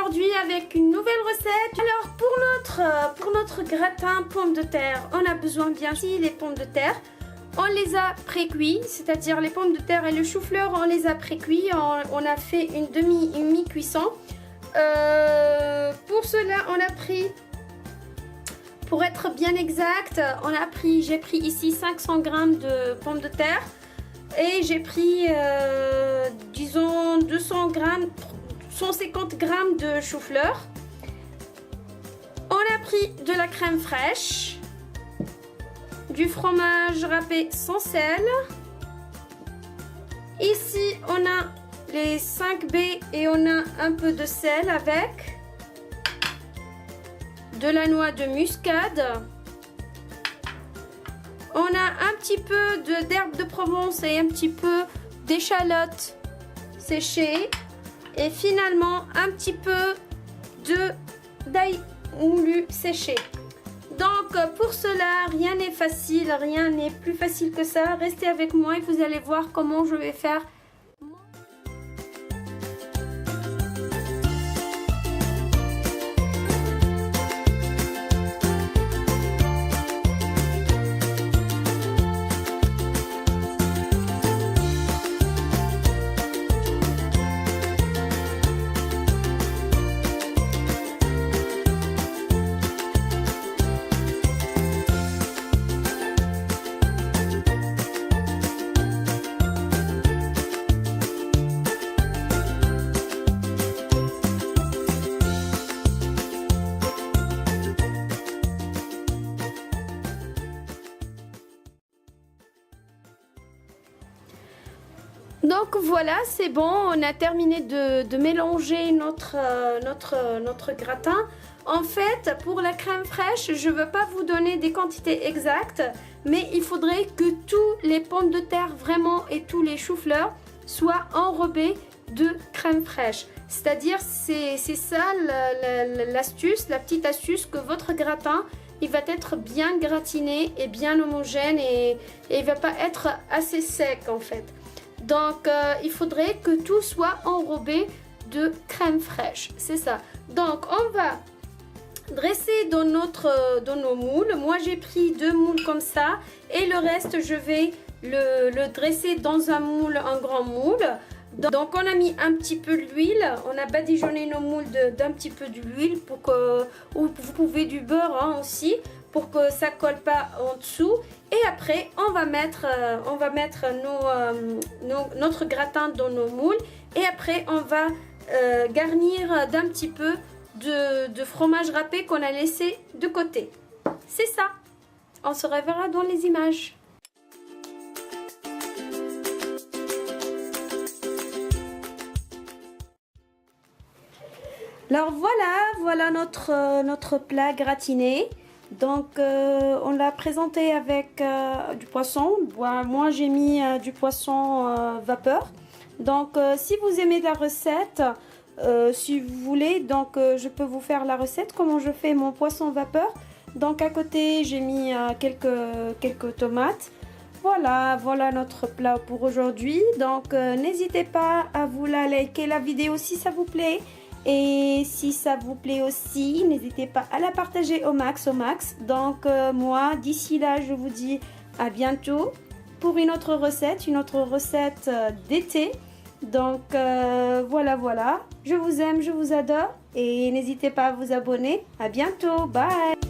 aujourd'hui avec une nouvelle recette. Alors pour notre gratin pommes de terre, on a besoin bien sûr les pommes de terre. On les a pré-cuits, c'est-à-dire les pommes de terre et le chou-fleur, on les a pré-cuits. On a fait une mi-cuisson. Pour cela, on a pris, pour être bien exact, j'ai pris ici 500 g de pommes de terre et j'ai pris, disons, 200 g, 150 g de chou-fleur. On a pris de la crème fraîche, du fromage râpé sans sel. Ici, on a les 5 baies et on a un peu de sel avec. De la noix de muscade. On a un petit peu d'herbe de Provence et un petit peu d'échalotes séchées. Et finalement, un petit peu d'ail moulu séché. Donc pour cela, rien n'est facile, rien n'est plus facile que ça. Restez avec moi et vous allez voir comment je vais faire. Donc voilà, c'est bon, on a terminé de mélanger notre gratin. En fait, pour la crème fraîche, je ne veux pas vous donner des quantités exactes, mais il faudrait que tous les pommes de terre vraiment et tous les choux-fleurs soient enrobés de crème fraîche. C'est-à-dire, c'est ça l'astuce, la petite astuce, que votre gratin, il va être bien gratiné et bien homogène et il ne va pas être assez sec en fait. Donc il faudrait que tout soit enrobé de crème fraîche, c'est ça. Donc on va dresser dans nos moules. Moi j'ai pris 2 moules comme ça et le reste je vais le dresser dans un moule, un grand moule. Donc on a mis un petit peu d'huile, on a badigeonné nos moules d'un petit peu d'huile pour que, ou vous pouvez du beurre hein, aussi, pour que ça colle pas en dessous. Et après on va mettre notre gratin dans nos moules et après on va garnir d'un petit peu de fromage râpé qu'on a laissé de côté. C'est ça, on se reverra dans les images. Alors voilà notre plat gratiné. Donc on l'a présenté avec du poisson. Moi j'ai mis du poisson vapeur. Donc si vous aimez la recette, si vous voulez, donc je peux vous faire la recette comment je fais mon poisson vapeur. Donc à côté j'ai mis quelques tomates. Voilà notre plat pour aujourd'hui. Donc n'hésitez pas à vous liker la vidéo si ça vous plaît. Et si ça vous plaît aussi, n'hésitez pas à la partager au max. Donc moi, d'ici là, je vous dis à bientôt pour une autre recette d'été. Donc voilà. Je vous aime, je vous adore. Et n'hésitez pas à vous abonner. À bientôt. Bye.